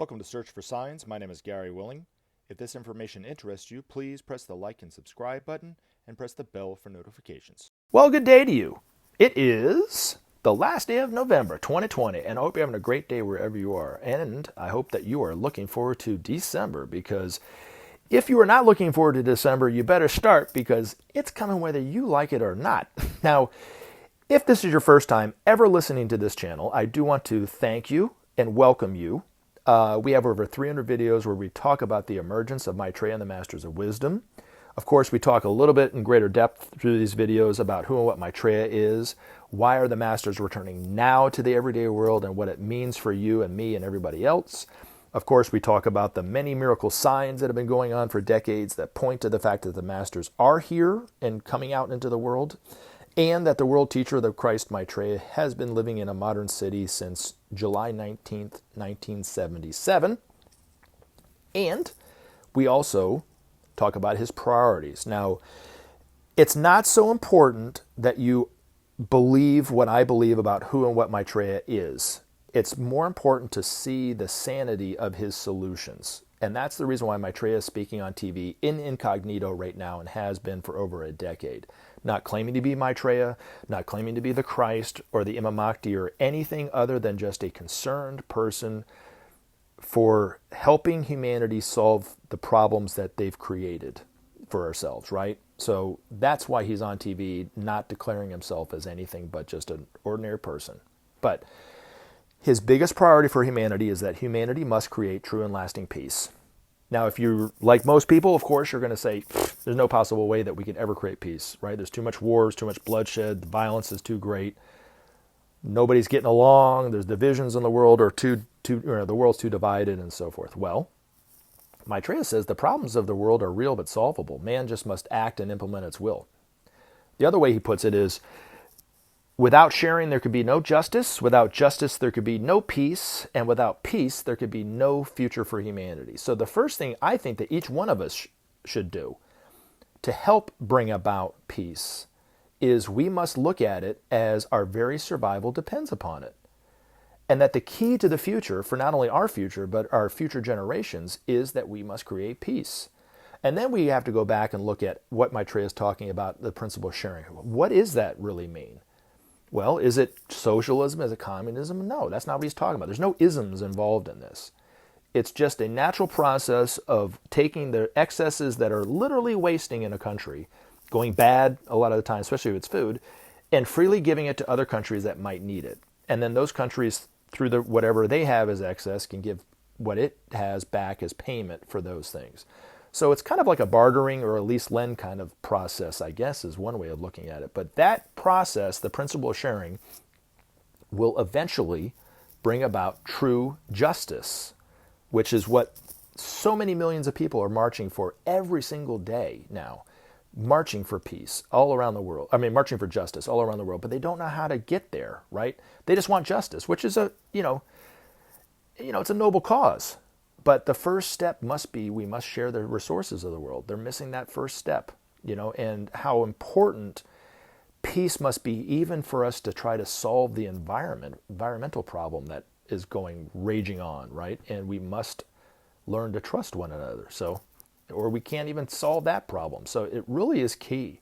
Welcome to Search for Signs. My name is Gary Willing. If this information interests you, please press the like and subscribe button and press the bell for notifications. Well, good day to you. It is the last day of November 2020, and I hope you're having a great day wherever you are. And I hope that you are looking forward to December, because if you are not looking forward to December, you better start, because it's coming whether you like it or not. Now, if this is your first time ever listening to this channel, I do want to thank you and welcome you. We have over 300 videos where we talk about the emergence of Maitreya and the Masters of Wisdom. Of course, we talk a little bit in greater depth through these videos about who and what Maitreya is, why are the Masters returning now to the everyday world, and what it means for you and me and everybody else. Of course, we talk about the many miracle signs that have been going on for decades that point to the fact that the Masters are here and coming out into the world, and that the world teacher, the Christ Maitreya, has been living in a modern city since July 19th, 1977. And we also talk about his priorities. Now, it's not so important that you believe what I believe about who and what Maitreya is. It's more important to see the sanity of his solutions. And that's the reason why Maitreya is speaking on TV in incognito right now and has been for over a decade. Not claiming to be Maitreya, not claiming to be the Christ or the Imam Mahdi or anything other than just a concerned person for helping humanity solve the problems that they've created for ourselves, right? So that's why he's on TV, not declaring himself as anything but just an ordinary person. But his biggest priority for humanity is that humanity must create true and lasting peace. Now, if you're like most people, of course, you're going to say, there's no possible way that we could ever create peace, right? There's too much wars, too much bloodshed, the violence is too great. Nobody's getting along, there's divisions in the world, or the world's too divided, and so forth. Well, Maitreya says the problems of the world are real but solvable. Man just must act and implement its will. The other way he puts it is, without sharing, there could be no justice. Without justice, there could be no peace. And without peace, there could be no future for humanity. So the first thing I think that each one of us should do to help bring about peace is we must look at it as our very survival depends upon it. And that the key to the future, for not only our future, but our future generations, is that we must create peace. And then we have to go back and look at what Maitreya is talking about, the principle of sharing. What does that really mean? Well, is it socialism? Is it communism? No, that's not what he's talking about. There's no isms involved in this. It's just a natural process of taking the excesses that are literally wasting in a country, going bad a lot of the time, especially if it's food, and freely giving it to other countries that might need it. And then those countries, through whatever they have as excess, can give what it has back as payment for those things. So it's kind of like a bartering or a lease lend kind of process, I guess, is one way of looking at it. But that process, the principle of sharing, will eventually bring about true justice, which is what so many millions of people are marching for every single day now. Marching for peace all around the world. I mean, marching for justice all around the world, but they don't know how to get there, right? They just want justice, which is it's a noble cause. But the first step must be, we must share the resources of the world. They're missing that first step, and how important peace must be even for us to try to solve the environmental problem that is raging on, right? And we must learn to trust one another. Or we can't even solve that problem. So it really is key.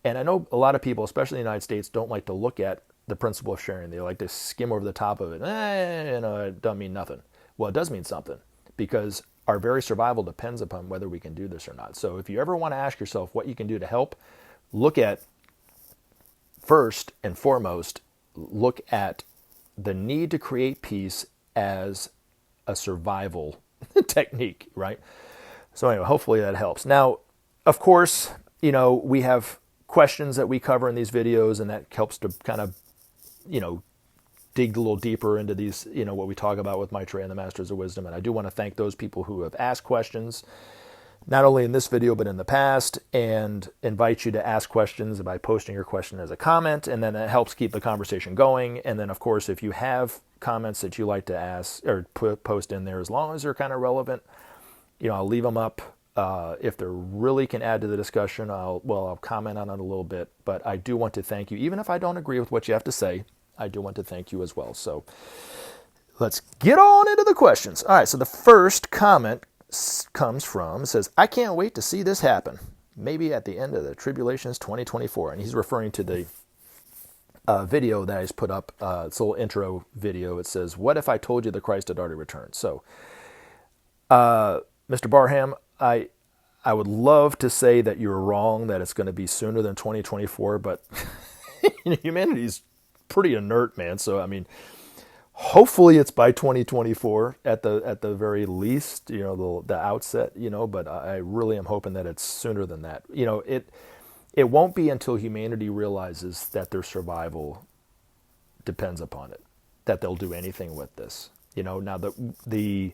And I know a lot of people, especially in the United States, don't like to look at the principle of sharing. They like to skim over the top of it. It doesn't mean nothing. Well, it does mean something, because our very survival depends upon whether we can do this or not. So if you ever want to ask yourself what you can do to help, look at, first and foremost, look at the need to create peace as a survival technique, right? So anyway, hopefully that helps. Now, of course, we have questions that we cover in these videos, and that helps to kind of, dig a little deeper into these, what we talk about with Maitreya and the Masters of Wisdom. And I do want to thank those people who have asked questions, not only in this video, but in the past, and invite you to ask questions by posting your question as a comment. And then that helps keep the conversation going. And then, of course, if you have comments that you like to ask or post in there, as long as they're kind of relevant, I'll leave them up. If they really can add to the discussion, I'll comment on it a little bit. But I do want to thank you. Even if I don't agree with what you have to say, I do want to thank you as well. So let's get on into the questions. All right, so the first comment comes from, it says, I can't wait to see this happen. Maybe at the end of the tribulations 2024. And he's referring to the video that he's put up. It's a little intro video. It says, what if I told you the Christ had already returned? So, Mr. Barham, I would love to say that you're wrong, that it's going to be sooner than 2024, but humanity's pretty inert, man. So, I mean, hopefully it's by 2024 at the very least, the outset, but I really am hoping that it's sooner than that. It won't be until humanity realizes that their survival depends upon it, that they'll do anything with this. Now the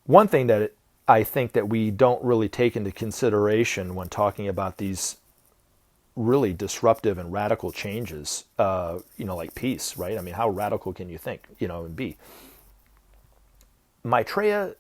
one thing that I think that we don't really take into consideration when talking about these really disruptive and radical changes, like peace, right? I mean, how radical can you think, and be? Maitreya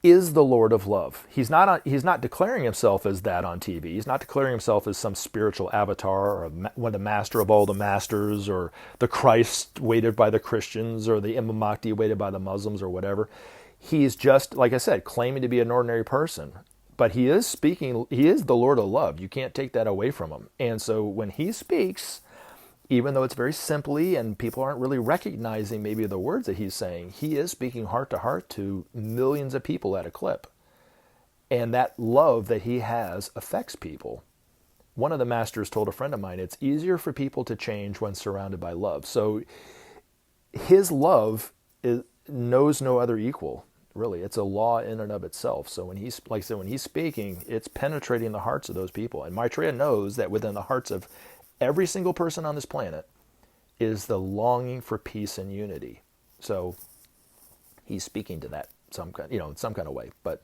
is the Lord of Love. He's not declaring himself as that on TV. He's not declaring himself as some spiritual avatar or the master of all the masters or the Christ waited by the Christians or the Imam Mahdi waited by the Muslims or whatever. He's just, like I said, claiming to be an ordinary person. But he is speaking, he is the Lord of Love. You can't take that away from him. And so when he speaks, even though it's very simply and people aren't really recognizing maybe the words that he's saying, he is speaking heart to heart to millions of people at a clip. And that love that he has affects people. One of the masters told a friend of mine, it's easier for people to change when surrounded by love. So his love knows no other equal. Really, it's a law in and of itself. So when he's, like I said, when he's speaking, it's penetrating the hearts of those people. And Maitreya knows that within the hearts of every single person on this planet is the longing for peace and unity. So he's speaking to that in some kind of way, but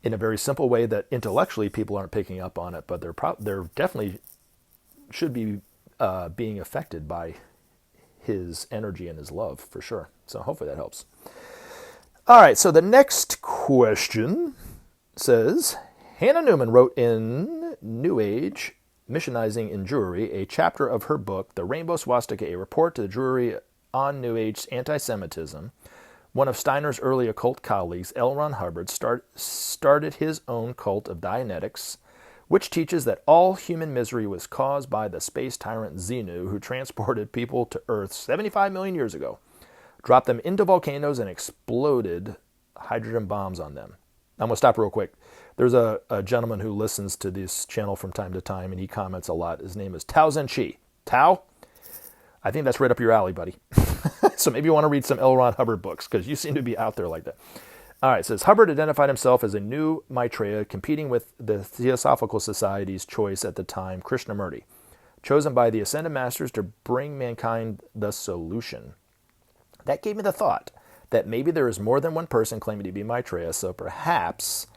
in a very simple way that intellectually people aren't picking up on it, but they're definitely should be being affected by his energy and his love for sure. So hopefully that helps. All right, so the next question says, Hannah Newman wrote in New Age, Missionizing in Jewry, a chapter of her book, The Rainbow Swastika, a report to the Jewry on New Age anti-Semitism. One of Steiner's early occult colleagues, L. Ron Hubbard, started his own cult of Dianetics, which teaches that all human misery was caused by the space tyrant Xenu, who transported people to Earth 75 million years ago, dropped them into volcanoes, and exploded hydrogen bombs on them. I'm going to stop real quick. There's a gentleman who listens to this channel from time to time, and he comments a lot. His name is Tao Zenchi. Tao, I think that's right up your alley, buddy. So maybe you want to read some L. Ron Hubbard books, because you seem to be out there like that. All right, it says, Hubbard identified himself as a new Maitreya, competing with the Theosophical Society's choice at the time, Krishnamurti, chosen by the Ascended Masters to bring mankind the solution. That gave me the thought that maybe there is more than one person claiming to be Maitreya, so perhaps,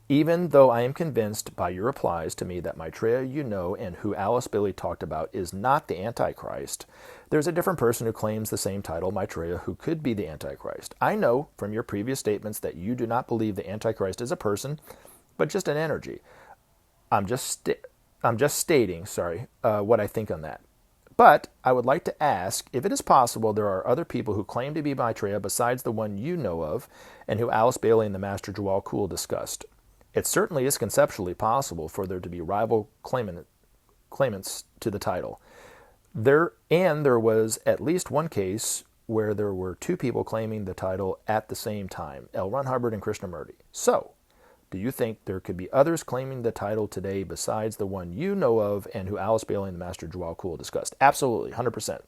even though I am convinced by your replies to me that Maitreya and who Alice Bailey talked about is not the Antichrist, there's a different person who claims the same title, Maitreya, who could be the Antichrist. I know from your previous statements that you do not believe the Antichrist is a person, but just an energy. I'm just stating what I think on that. But I would like to ask if it is possible there are other people who claim to be Maitreya besides the one you know of and who Alice Bailey and the Master Jawal Kuhl discussed. It certainly is conceptually possible for there to be rival claimants to the title. There was at least one case where there were two people claiming the title at the same time, L. Ron Hubbard and Krishnamurti. So, do you think there could be others claiming the title today besides the one you know of and who Alice Bailey and the Master Jawal Kuhl discussed? Absolutely, 100%.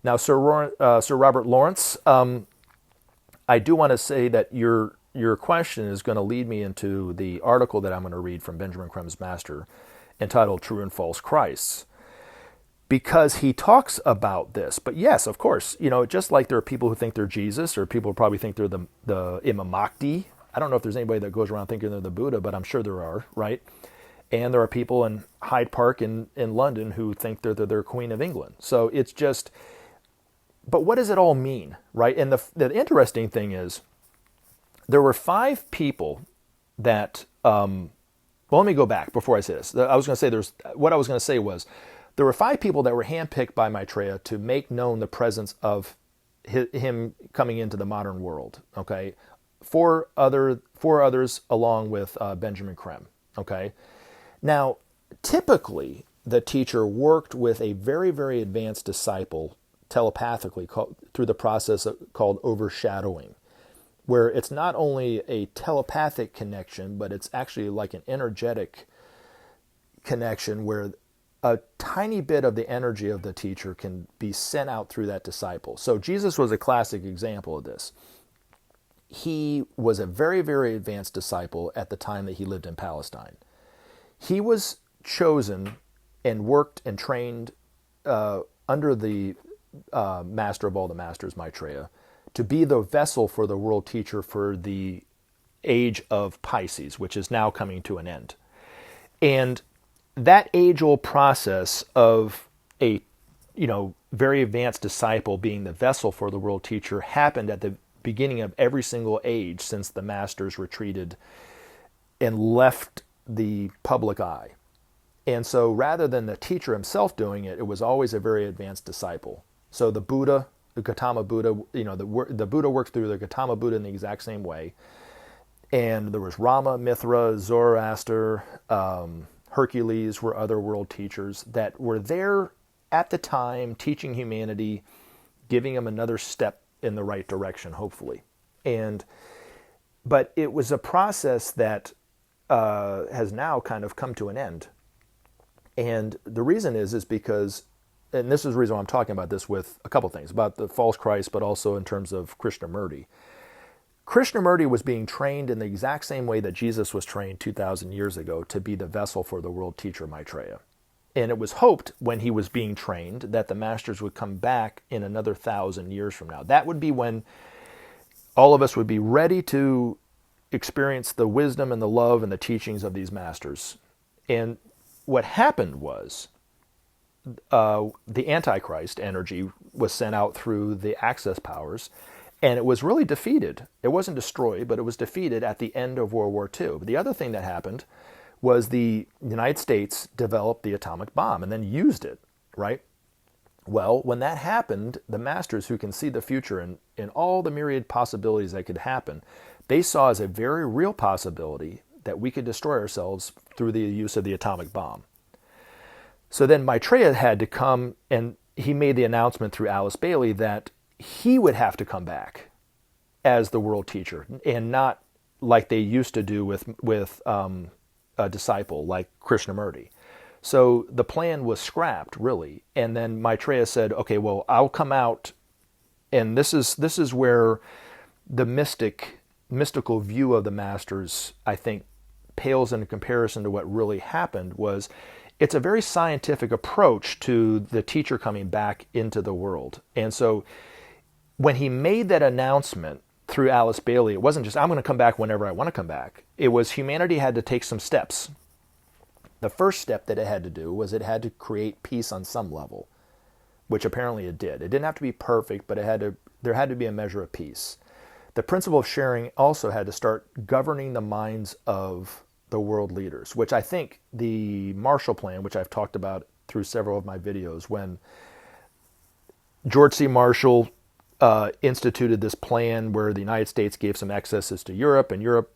Now, Sir Robert Lawrence, I do want to say that your question is going to lead me into the article that I'm going to read from Benjamin Creme's Master entitled True and False Christs, because he talks about this. But yes, of course, just like there are people who think they're Jesus, or people who probably think they're the Imam Mahdi. I don't know if there's anybody that goes around thinking they're the Buddha, but I'm sure there are, right? And there are people in Hyde Park in London who think they're Queen of England. So it's just, but what does it all mean, right? And the interesting thing is, there were 5 people that, well, let me go back before I say this. I was going to say was, there were 5 people that were handpicked by Maitreya to make known the presence of him coming into the modern world. Okay, four others along with Benjamin Creme. Okay, now typically the teacher worked with a very, very advanced disciple telepathically through the process called overshadowing, where it's not only a telepathic connection, but it's actually like an energetic connection where a tiny bit of the energy of the teacher can be sent out through that disciple. So Jesus was a classic example of this. He was a very, very advanced disciple at the time that he lived in Palestine. He was chosen and worked and trained under the master of all the masters, Maitreya, to be the vessel for the world teacher for the age of Pisces, which is now coming to an end. And that age-old process of a, very advanced disciple being the vessel for the world teacher happened at the beginning of every single age since the masters retreated and left the public eye. And so rather than the teacher himself doing it, it was always a very advanced disciple. So the Buddha, the Gautama Buddha, the Buddha worked through the Gautama Buddha in the exact same way. And there was Rama, Mithra, Zoroaster, Hercules were other world teachers that were there at the time teaching humanity, giving them another step in the right direction, hopefully. But it was a process that has now kind of come to an end. And the reason is because, and this is the reason why I'm talking about this with a couple things, about the false Christ, but also in terms of Krishnamurti. Krishnamurti was being trained in the exact same way that Jesus was trained 2,000 years ago to be the vessel for the world teacher Maitreya. And it was hoped when he was being trained that the masters would come back in another 1,000 years from now. That would be when all of us would be ready to experience the wisdom and the love and the teachings of these masters. And what happened was the Antichrist energy was sent out through the Axis powers, and it was really defeated. It wasn't destroyed, but it was defeated at the end of World War II. But the other thing that happened was the United States developed the atomic bomb and then used it, right? Well, when that happened, the masters who can see the future and all the myriad possibilities that could happen, they saw as a very real possibility that we could destroy ourselves through the use of the atomic bomb. So then Maitreya had to come, and he made the announcement through Alice Bailey that he would have to come back as the world teacher, and not like they used to do with a disciple like Krishnamurti. So the plan was scrapped, really. And then Maitreya said, okay, well, I'll come out, and this is where the mystical view of the masters, I think, pales in comparison to what really happened. Was it's a very scientific approach to the teacher coming back into the world. And so when he made that announcement through Alice Bailey, it wasn't just, I'm going to come back whenever I want to come back. It was humanity had to take some steps. The first step that it had to do was it had to create peace on some level, which apparently it did. It didn't have to be perfect, but there had to be a measure of peace. The principle of sharing also had to start governing the minds of the world leaders, which I think the Marshall Plan, which I've talked about through several of my videos, when George C. Marshall instituted this plan where the United States gave some excesses to Europe, and Europe,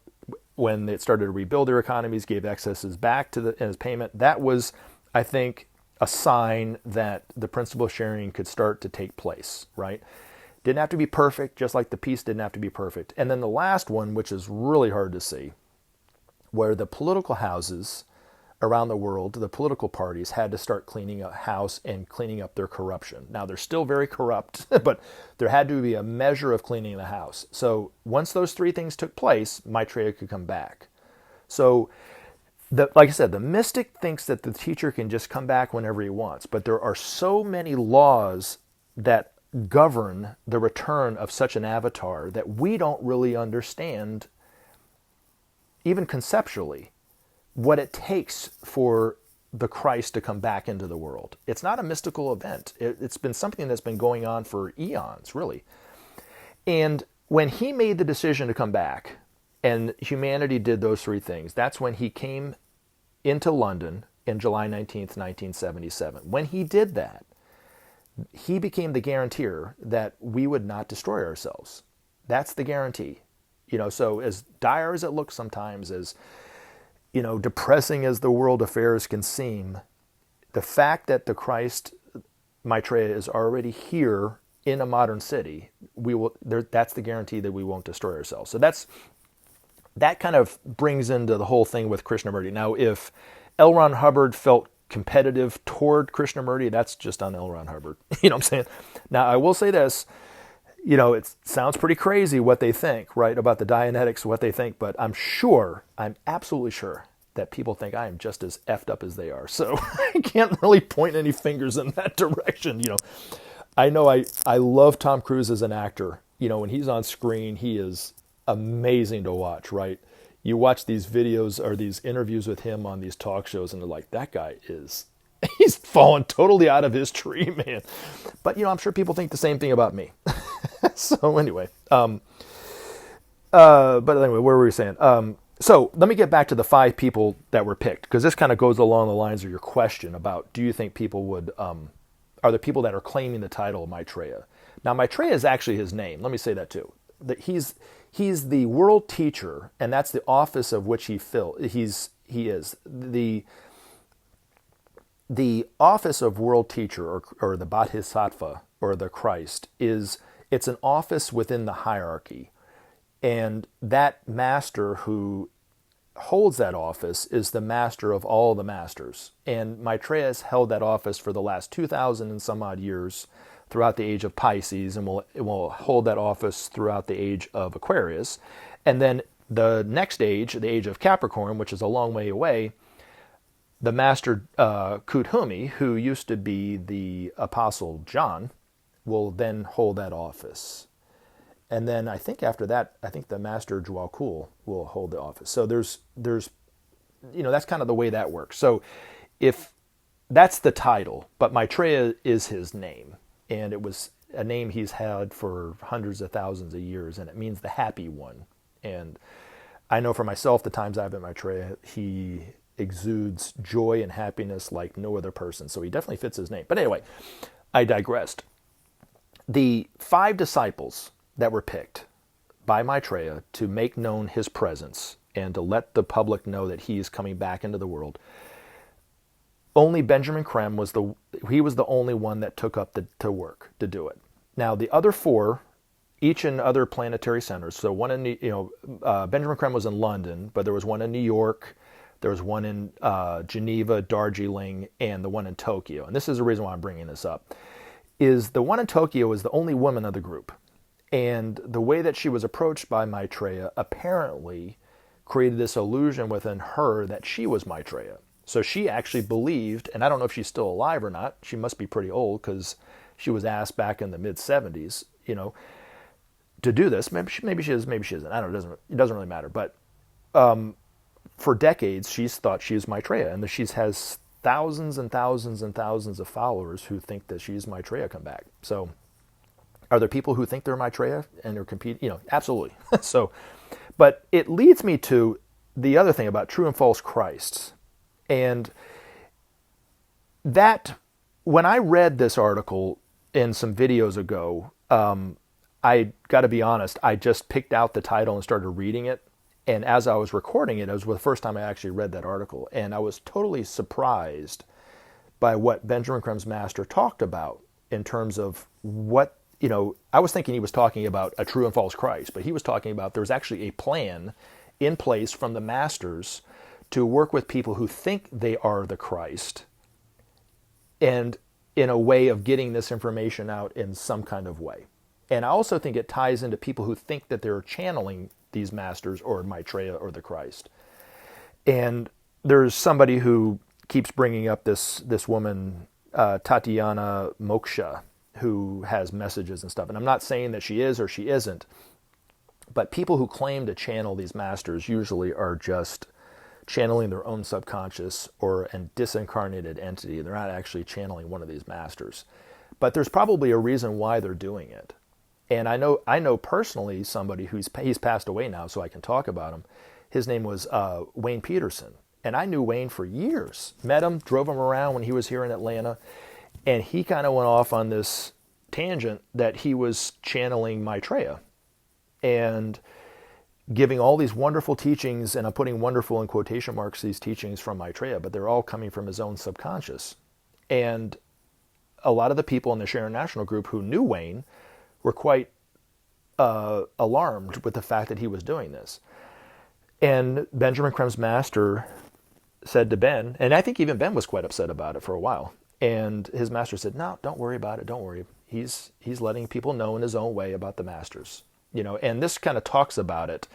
when it started to rebuild their economies, gave excesses back as payment. That was, I think, a sign that the principle of sharing could start to take place, right? Didn't have to be perfect, just like the peace didn't have to be perfect. And then the last one, which is really hard to see, where the political houses around the world, the political parties had to start cleaning up house and cleaning up their corruption. Now, they're still very corrupt, but there had to be a measure of cleaning the house. So once those three things took place, Maitreya could come back. So, like I said, the mystic thinks that the teacher can just come back whenever he wants, but there are so many laws that govern the return of such an avatar that we don't really understand, even conceptually, what it takes for the Christ to come back into the world. It's not a mystical event. It's been something that's been going on for eons, really. And when he made the decision to come back, and humanity did those three things, that's when he came into London in July 19th, 1977. When he did that, he became the guarantor that we would not destroy ourselves. That's the guarantee. So as dire as it looks sometimes, as, depressing as the world affairs can seem, the fact that the Christ, Maitreya, is already here in a modern city, that's the guarantee that we won't destroy ourselves. So that kind of brings into the whole thing with Krishnamurti. Now, if L. Ron Hubbard felt competitive toward Krishnamurti, that's just on L. Ron Hubbard. You know what I'm saying? Now, I will say this, it sounds pretty crazy what they think, right, about the Dianetics, what they think, but I'm absolutely sure that people think I am just as effed up as they are. So I can't really point any fingers in that direction. I know I love Tom Cruise as an actor. When he's on screen, he is amazing to watch, right? You watch these videos or these interviews with him on these talk shows, and they're like, that guy he's fallen totally out of his tree, man. But, I'm sure people think the same thing about me. So anyway, but anyway, where were we saying? So let me get back to the 5 people that were picked, because this kind of goes along the lines of your question about, do you think people would, are the people that are claiming the title of Maitreya? Now, Maitreya is actually his name. Let me say that too. That he's the world teacher, and that's the office of which he is. The office of world teacher, or the Bodhisattva, or the Christ, it's an office within the hierarchy. And that master who holds that office is the master of all the masters. And Maitreya has held that office for the last 2,000 and some odd years throughout the age of Pisces, and will hold that office throughout the age of Aquarius. And then the next age, the age of Capricorn, which is a long way away, the master Kuthumi, who used to be the Apostle John, will then hold that office. And then I think after that, the master Juakul will hold the office. So there's that's kind of the way that works. So if that's the title, but Maitreya is his name. And it was a name he's had for hundreds of thousands of years, and it means the happy one. And I know for myself, the times I've met Maitreya, he exudes joy and happiness like no other person. So he definitely fits his name. But anyway, I digressed. The 5 disciples that were picked by Maitreya to make known his presence and to let the public know that he is coming back into the world, only Benjamin Creme was the only one that took up to work to do it. Now the other 4, each in other planetary centers. So one in Benjamin Creme was in London, but there was one in New York, there was one in Geneva, Darjeeling, and the one in Tokyo. And this is the reason why I'm bringing this up. Is the one in Tokyo is the only woman of the group, and the way that she was approached by Maitreya apparently created this illusion within her that she was Maitreya. So she actually believed, and I don't know if she's still alive or not. She must be pretty old because she was asked back in the mid-70s, to do this. Maybe she is, maybe she isn't. I don't know. It doesn't really matter. But for decades, she's thought she is Maitreya, and she has thousands and thousands and thousands of followers who think that she's Maitreya come back. So are there people who think they're Maitreya and they're competing? Absolutely. So, but it leads me to the other thing about true and false Christs. And that, when I read this article in some videos ago, I got to be honest, I just picked out the title and started reading it. And as I was recording it, it was the first time I actually read that article. And I was totally surprised by what Benjamin Creme's master talked about in terms of what, I was thinking he was talking about a true and false Christ, but he was talking about there's actually a plan in place from the masters to work with people who think they are the Christ, and in a way of getting this information out in some kind of way. And I also think it ties into people who think that they're channeling these masters or Maitreya or the Christ. And there's somebody who keeps bringing up this woman, Tatiana Moksha, who has messages and stuff. And I'm not saying that she is or she isn't, but people who claim to channel these masters usually are just channeling their own subconscious or a disincarnated entity. They're not actually channeling one of these masters. But there's probably a reason why they're doing it. And I know personally somebody he's passed away now, so I can talk about him. His name was Wayne Peterson. And I knew Wayne for years. Met him, drove him around when he was here in Atlanta. And he kind of went off on this tangent that he was channeling Maitreya and giving all these wonderful teachings, and I'm putting wonderful in quotation marks, these teachings from Maitreya, but they're all coming from his own subconscious. And a lot of the people in the Sharon National group who knew Wayne were quite alarmed with the fact that he was doing this. And Benjamin Creme's master said to Ben, and I think even Ben was quite upset about it for a while, and his master said, no, don't worry about it, don't worry. He's letting people know in his own way about the masters. And this kind of talks about it,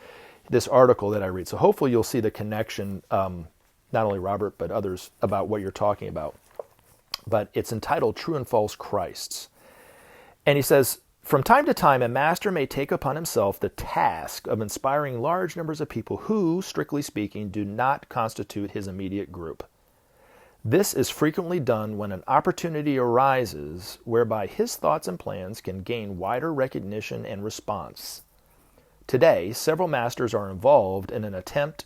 this article that I read. So hopefully you'll see the connection, not only Robert, but others, about what you're talking about. But it's entitled True and False Christs. And he says, from time to time, a master may take upon himself the task of inspiring large numbers of people who, strictly speaking, do not constitute his immediate group. This is frequently done when an opportunity arises whereby his thoughts and plans can gain wider recognition and response. Today, several masters are involved in an attempt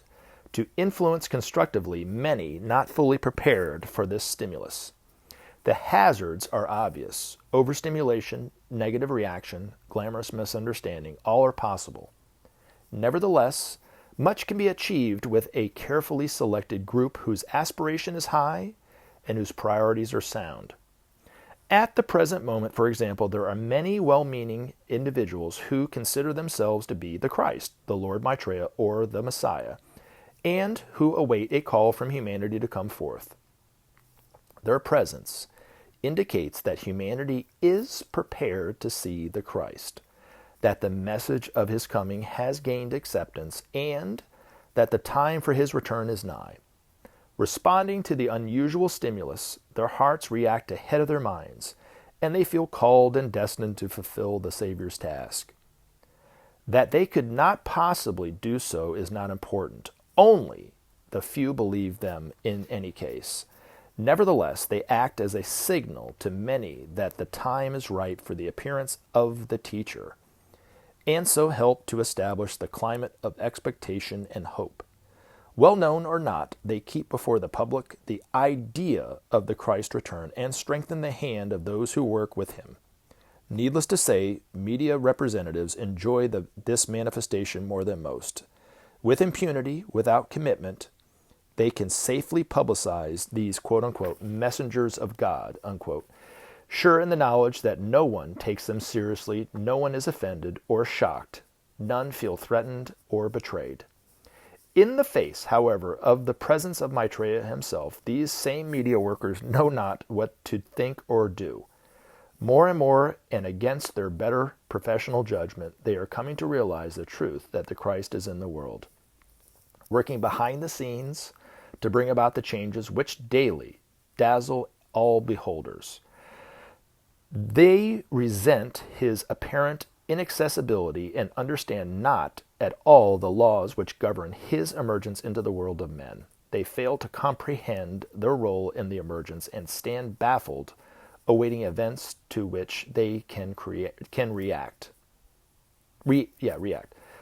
to influence constructively many not fully prepared for this stimulus. The hazards are obvious. Overstimulation, negative reaction, glamorous misunderstanding, all are possible. Nevertheless, much can be achieved with a carefully selected group whose aspiration is high and whose priorities are sound. At the present moment, for example, there are many well-meaning individuals who consider themselves to be the Christ, the Lord Maitreya, or the Messiah, and who await a call from humanity to come forth. Their presence indicates that humanity is prepared to see the Christ, that the message of his coming has gained acceptance, and that the time for his return is nigh. Responding to the unusual stimulus, their hearts react ahead of their minds, and they feel called and destined to fulfill the Savior's task. That they could not possibly do so is not important. Only the few believe them in any case. Nevertheless, they act as a signal to many that the time is ripe for the appearance of the teacher, and so help to establish the climate of expectation and hope. Well known or not, they keep before the public the idea of the Christ return and strengthen the hand of those who work with him. Needless to say, media representatives enjoy this manifestation more than most. With impunity, without commitment, they can safely publicize these quote-unquote messengers of God, unquote, sure in the knowledge that no one takes them seriously, no one is offended or shocked, none feel threatened or betrayed. In the face, however, of the presence of Maitreya himself, these same media workers know not what to think or do. More and more, and against their better professional judgment, they are coming to realize the truth that the Christ is in the world, working behind the scenes to bring about the changes which daily dazzle all beholders. They resent his apparent inaccessibility and understand not at all the laws which govern his emergence into the world of men. They fail to comprehend their role in the emergence and stand baffled, awaiting events to which they can react.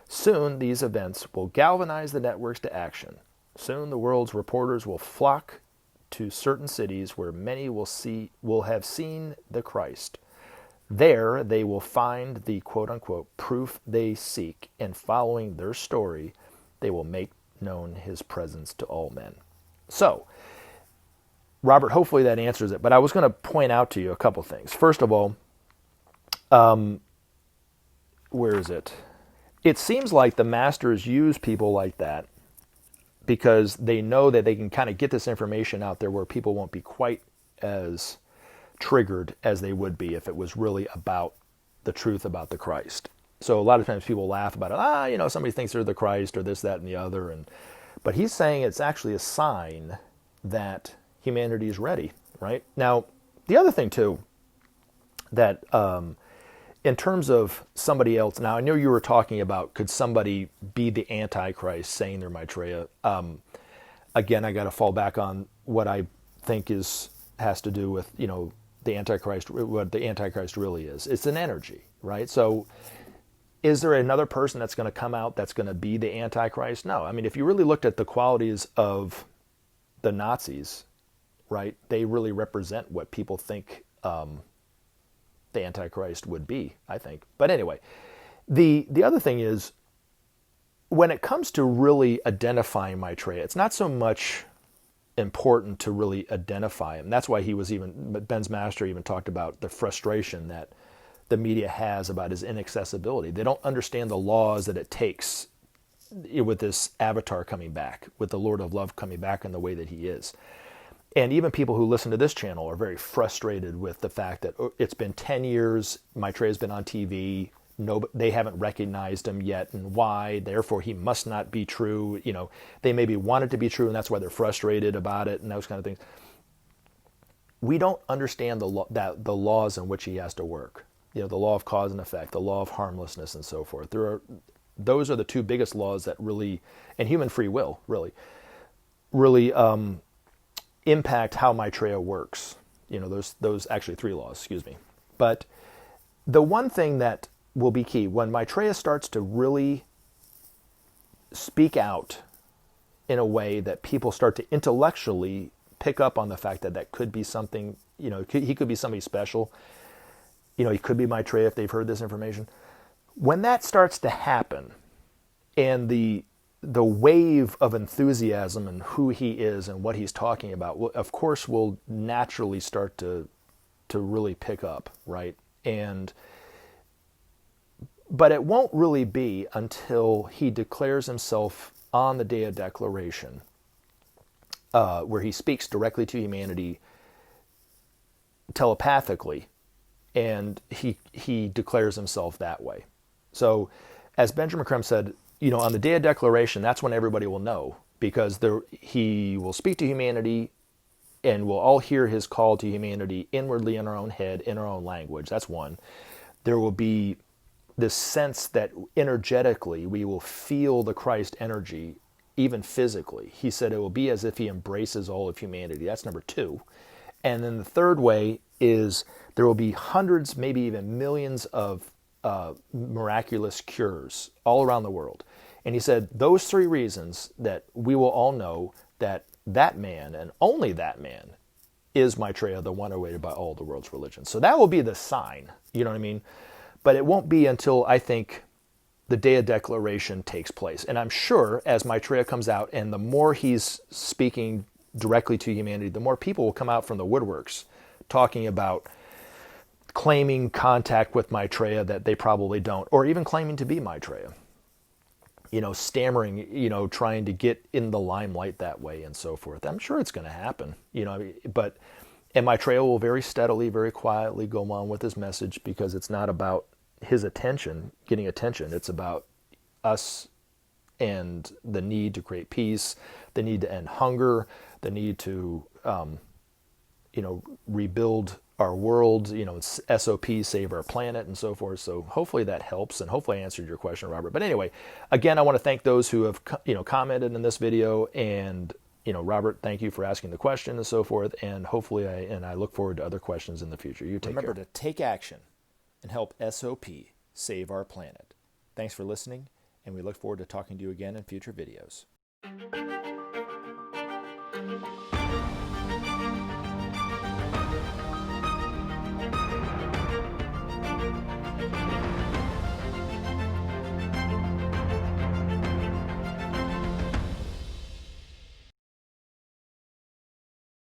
Soon these events will galvanize the networks to action. Soon the world's reporters will flock to certain cities where many will have seen the Christ. There they will find the quote-unquote proof they seek, and following their story, they will make known his presence to all men. So, Robert, hopefully that answers it, but I was going to point out to you a couple things. First of all, where is it? It seems like the masters use people like that because they know that they can kind of get this information out there where people won't be quite as triggered as they would be if it was really about the truth about the Christ. So a lot of times people laugh about it. Somebody thinks they're the Christ or this, that, and the other. But he's saying it's actually a sign that humanity is ready, right? Now, the other thing, too, that in terms of somebody else, now I know you were talking about could somebody be the Antichrist saying they're Maitreya. Again, I got to fall back on what I think has to do with, the Antichrist, what the Antichrist really is. It's an energy, right? So is there another person that's going to come out that's going to be the Antichrist? No. I mean, if you really looked at the qualities of the Nazis, right? They really represent what people think the Antichrist would be, I think. But anyway, the other thing is, when it comes to really identifying Maitreya, it's not so much important to really identify him. That's why Ben's master even talked about the frustration that the media has about his inaccessibility. They don't understand the laws that it takes with this avatar coming back, with the Lord of Love coming back in the way that he is. And even people who listen to this channel are very frustrated with the fact that it's been 10 years, Maitreya's been on TV, they haven't recognized him yet, and why, therefore he must not be true. They maybe want it to be true, and that's why they're frustrated about it, and those kind of things. We don't understand the laws in which he has to work. The law of cause and effect, the law of harmlessness, and so forth. Those are the two biggest laws that really, and human free will, really impact how Maitreya works. Those actually three laws, excuse me. But the one thing that will be key, when Maitreya starts to really speak out in a way that people start to intellectually pick up on the fact that could be something, he could be somebody special. He could be Maitreya if they've heard this information. When that starts to happen, and the wave of enthusiasm and who he is and what he's talking about, of course, will naturally start to really pick up, right? But it won't really be until he declares himself on the day of declaration, where he speaks directly to humanity telepathically, and he declares himself that way. So, as Benjamin Creme said, on the day of declaration, that's when everybody will know, because he will speak to humanity, and we'll all hear his call to humanity inwardly in our own head, in our own language. That's one. There will be this sense that energetically we will feel the Christ energy, even physically. He said it will be as if he embraces all of humanity. That's number two. And then the third way is there will be hundreds, maybe even millions of miraculous cures all around the world. And he said those three reasons that we will all know that man, and only that man, is Maitreya, the one awaited by all the world's religions. So that will be the sign, you know what I mean? But it won't be until, I think, the day of declaration takes place. And I'm sure as Maitreya comes out, and the more he's speaking directly to humanity, the more people will come out from the woodworks talking about claiming contact with Maitreya that they probably don't, or even claiming to be Maitreya. Stammering, trying to get in the limelight that way and so forth. I'm sure it's going to happen, and Maitreya will very steadily, very quietly go on with his message, because it's not about his getting attention. It's about us and the need to create peace, the need to end hunger, the need to, rebuild our world, SOP, save our planet, and so forth. So hopefully that helps, and hopefully I answered your question, Robert. But anyway, again, I want to thank those who have, commented in this video, and, Robert, thank you for asking the question and so forth, and hopefully I look forward to other questions in the future. You take care. Remember to take action and help SOP save our planet. Thanks for listening, and we look forward to talking to you again in future videos.